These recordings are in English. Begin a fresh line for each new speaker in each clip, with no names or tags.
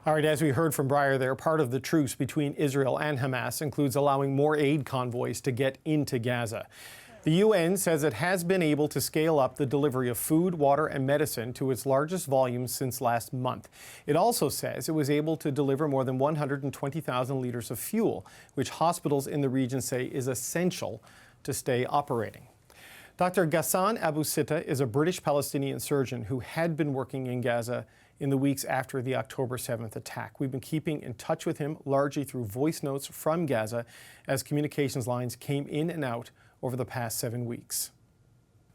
All right, as we heard from Breyer there, part of the truce between Israel and Hamas includes allowing more aid convoys to get into Gaza. The UN says it has been able to scale up the delivery of food, water, and medicine to its largest volumes since last month. It also says it was able to deliver more than 120,000 liters of fuel, which hospitals in the region say is essential to stay operating. Dr. Ghassan Abu Sitta is a British-Palestinian surgeon who had been working in Gaza in the weeks after the October 7th attack. We've been keeping in touch with him largely through voice notes from Gaza as communications lines came in and out over the past 7 weeks.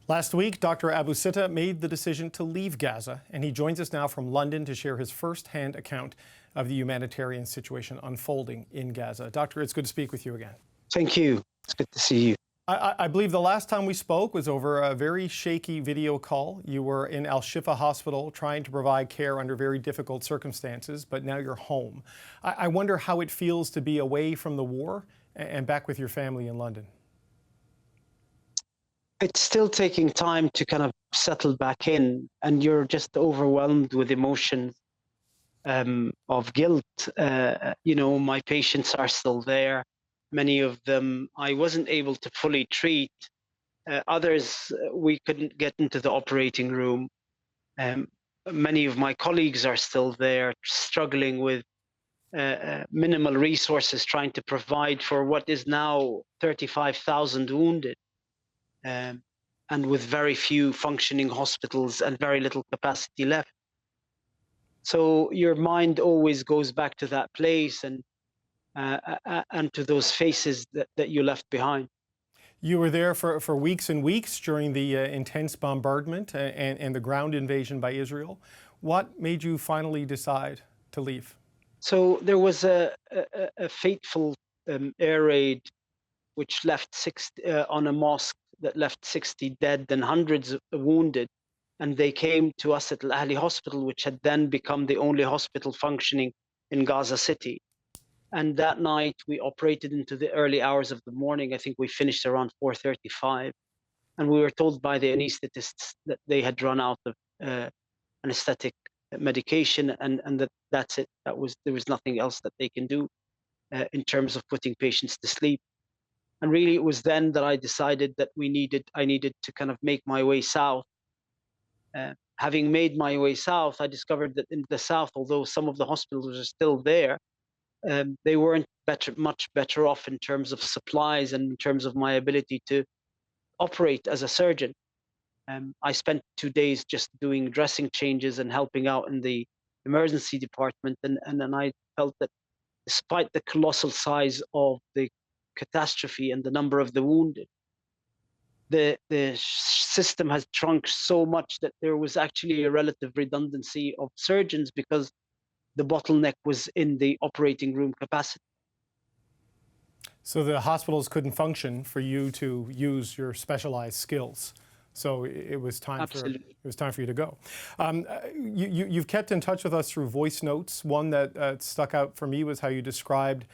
Last week, Dr. Abu Sitta made the decision to leave Gaza, and he joins us now from London to share his first-hand account of the humanitarian situation unfolding in Gaza. Doctor, it's good to speak with you again.
Thank you. It's good to see you.
I believe the last time we spoke was over a very shaky video call. You were in Al-Shifa Hospital trying to provide care under very difficult circumstances, but now you're home. I wonder how it feels to be away from the war and back with your family in London.
It's still taking time to kind of settle back in, and you're just overwhelmed with emotions of guilt. My patients are still there. Many of them I wasn't able to fully treat. Others, we couldn't get into the operating room. Many of my colleagues are still there, struggling with minimal resources, trying to provide for what is now 35,000 wounded, and with very few functioning hospitals and very little capacity left. So your mind always goes back to that place and to those faces that you left behind.
You were there for weeks and weeks during the intense bombardment and the ground invasion by Israel. What made you finally decide to leave?
So there was a fateful air raid which left on a mosque that left 60 dead and hundreds of wounded. And they came to us at Al Ahli Hospital, which had then become the only hospital functioning in Gaza City. And that night we operated into the early hours of the morning. I think we finished around 4:35. And we were told by the anesthetists that they had run out of anesthetic medication and that's it. There was nothing else that they can do in terms of putting patients to sleep. And really it was then that I decided that I needed to kind of make my way south. Having made my way south, I discovered that in the south, although some of the hospitals are still there, they weren't much better off in terms of supplies and in terms of my ability to operate as a surgeon. I spent 2 days just doing dressing changes and helping out in the emergency department. And then I felt that despite the colossal size of the catastrophe and the number of the wounded, the system has shrunk so much that there was actually a relative redundancy of surgeons because the bottleneck was in the operating room capacity.
So the hospitals couldn't function for you to use your specialized skills. So it was time for you to go. You've kept in touch with us through voice notes. One that stuck out for me was how you described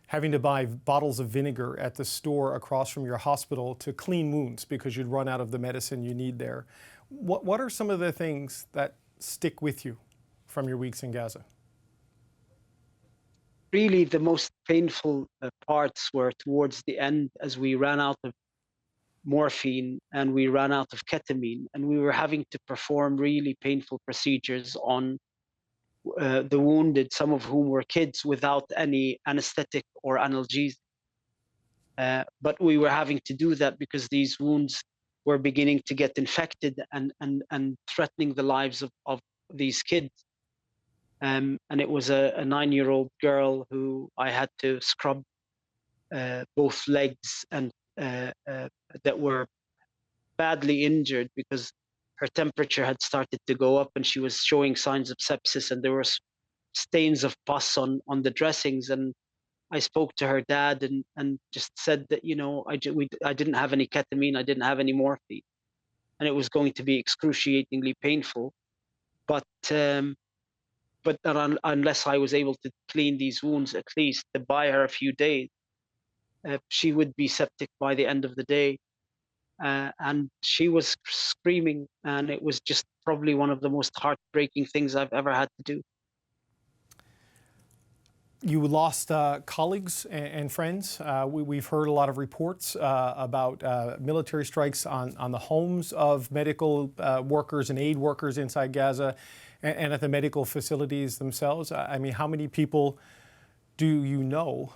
having to buy bottles of vinegar at the store across from your hospital to clean wounds because you'd run out of the medicine you need there. What are some of the things that stick with you from your weeks in Gaza?
Really, the most painful parts were towards the end as we ran out of morphine and we ran out of ketamine, and we were having to perform really painful procedures on the wounded, some of whom were kids, without any anesthetic or analgesic. But we were having to do that because these wounds were beginning to get infected and threatening the lives of these kids. And it was a 9-year-old girl who I had to scrub both legs and that were badly injured because her temperature had started to go up and she was showing signs of sepsis, and there were stains of pus on the dressings. And I spoke to her dad and just said that, I didn't have any ketamine, I didn't have any morphine, and it was going to be excruciatingly painful. But unless I was able to clean these wounds, at least to buy her a few days, she would be septic by the end of the day. And she was screaming, and it was just probably one of the most heartbreaking things I've ever had to do.
You lost colleagues and friends. We've heard a lot of reports about military strikes on the homes of medical workers and aid workers inside Gaza and at the medical facilities themselves. I mean, how many people do you know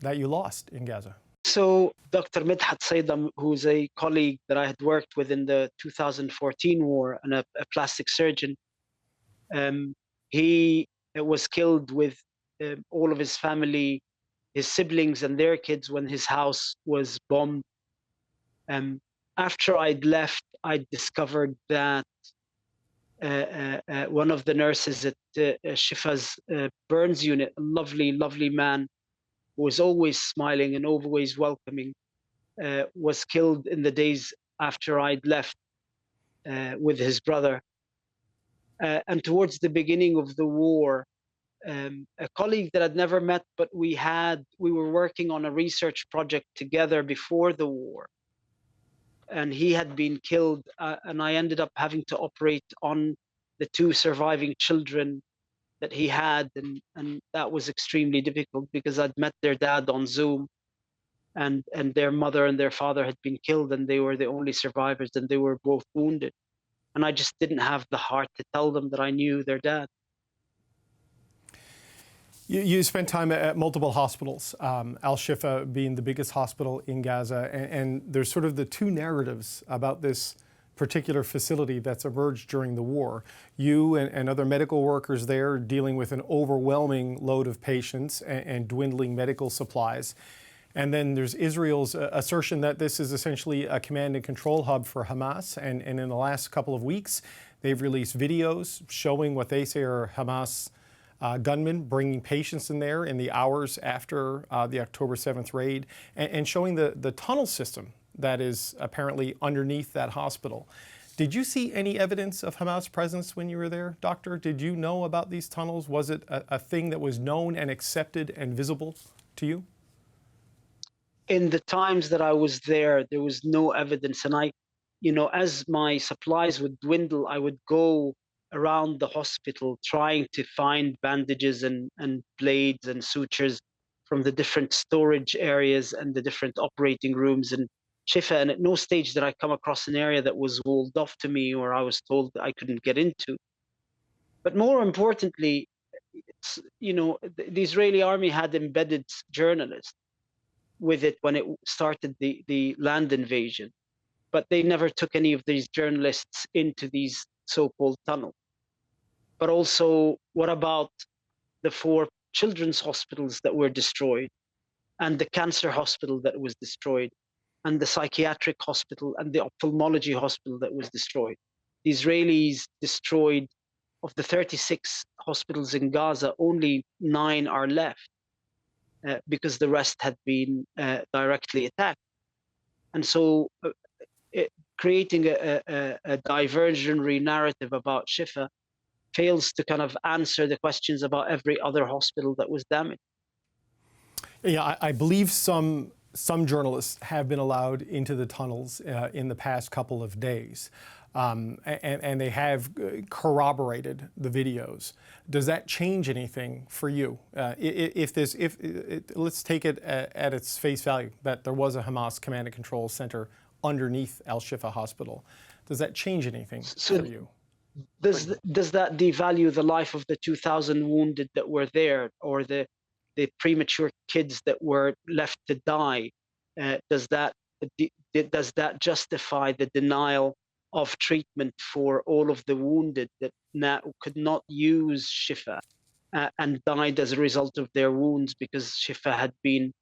that you lost in Gaza?
So Dr. Midhat Saidam, who's a colleague that I had worked with in the 2014 war and a plastic surgeon, he was killed with all of his family, his siblings and their kids when his house was bombed. After I'd left, I discovered that one of the nurses at Shifa's burns unit, a lovely, lovely man, who was always smiling and always welcoming, was killed in the days after I'd left with his brother. And towards the beginning of the war, a colleague that I'd never met, but we were working on a research project together before the war, and he had been killed, and I ended up having to operate on the two surviving children that he had, and that was extremely difficult because I'd met their dad on Zoom, and their mother and their father had been killed, and they were the only survivors, and they were both wounded, and I just didn't have the heart to tell them that I knew their dad.
You spent time at multiple hospitals, Al-Shifa being the biggest hospital in Gaza, and there's sort of the two narratives about this particular facility that's emerged during the war. You and other medical workers there dealing with an overwhelming load of patients and dwindling medical supplies. And then there's Israel's assertion that this is essentially a command and control hub for Hamas, and in the last couple of weeks, they've released videos showing what they say are Hamas gunmen bringing patients in there in the hours after the October 7th raid, and showing the tunnel system that is apparently underneath that hospital. Did you see any evidence of Hamas presence when you were there, Doctor? Did you know about these tunnels? Was it a thing that was known and accepted and visible to you?
In the times that I was there was no evidence, and as my supplies would dwindle, I would go around the hospital trying to find bandages and blades and sutures from the different storage areas and the different operating rooms in Shifa, and at no stage did I come across an area that was walled off to me or I was told that I couldn't get into. But more importantly, the Israeli army had embedded journalists with it when it started the land invasion, but they never took any of these journalists into these so-called tunnels. But also, what about the 4 children's hospitals that were destroyed, and the cancer hospital that was destroyed, and the psychiatric hospital and the ophthalmology hospital that was destroyed? The Israelis destroyed, of the 36 hospitals in Gaza, only 9 are left because the rest had been directly attacked. And so creating a diversionary narrative about Shifa fails to kind of answer the questions about every other hospital that was damaged.
Yeah, I believe some journalists have been allowed into the tunnels in the past couple of days, and they have corroborated the videos. Does that change anything for you? Let's take it at its face value that there was a Hamas command and control center underneath Al-Shifa hospital. Does that change anything for you?
Does that devalue the life of the 2,000 wounded that were there, or the premature kids that were left to die? Does that justify the denial of treatment for all of the wounded that now could not use Shifa and died as a result of their wounds because Shifa had been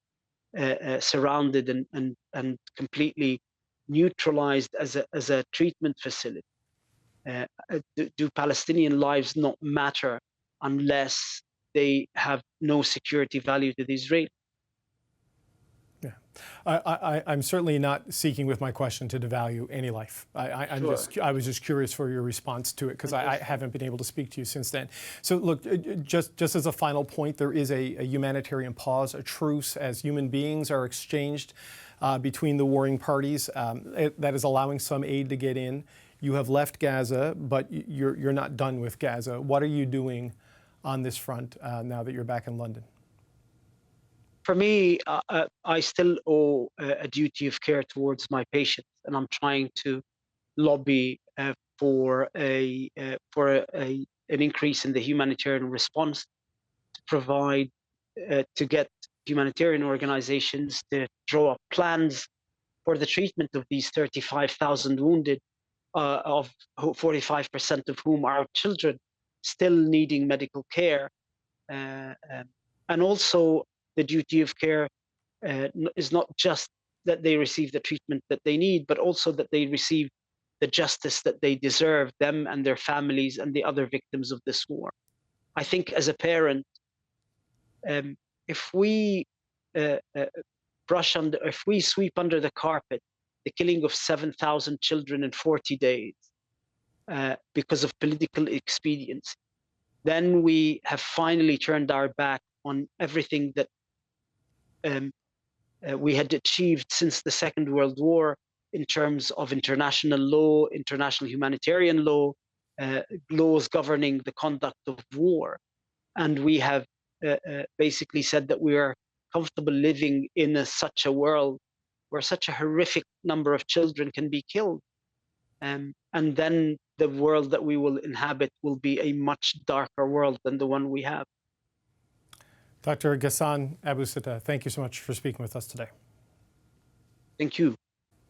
surrounded and completely neutralized as a treatment facility? Do Palestinian lives not matter unless they have no security value to the Israelis?
Yeah, I'm certainly not seeking with my question to devalue any life. I was just curious for your response to it because I haven't been able to speak to you since then. So look, just as a final point, there is a humanitarian pause, a truce, as human beings are exchanged between the warring parties that is allowing some aid to get in. You have left Gaza, but you're not done with Gaza. What are you doing on this front now that you're back in London?
For me, I still owe a duty of care towards my patients, and I'm trying to lobby for an increase in the humanitarian response to provide to get humanitarian organizations to draw up plans for the treatment of these 35,000 wounded, of 45% of whom are children, still needing medical care. And also, the duty of care is not just that they receive the treatment that they need, but also that they receive the justice that they deserve, them and their families and the other victims of this war. I think as a parent, if we uh, uh, if we sweep under the carpet the killing of 7,000 children in 40 days because of political expedience, then we have finally turned our back on everything that we had achieved since the Second World War in terms of international law, international humanitarian law, laws governing the conduct of war. And we have basically said that we are comfortable living in such a world where such a horrific number of children can be killed. And then the world that we will inhabit will be a much darker world than the one we have.
Dr. Ghassan Abu Sitta, thank you so much for speaking with us today.
Thank you.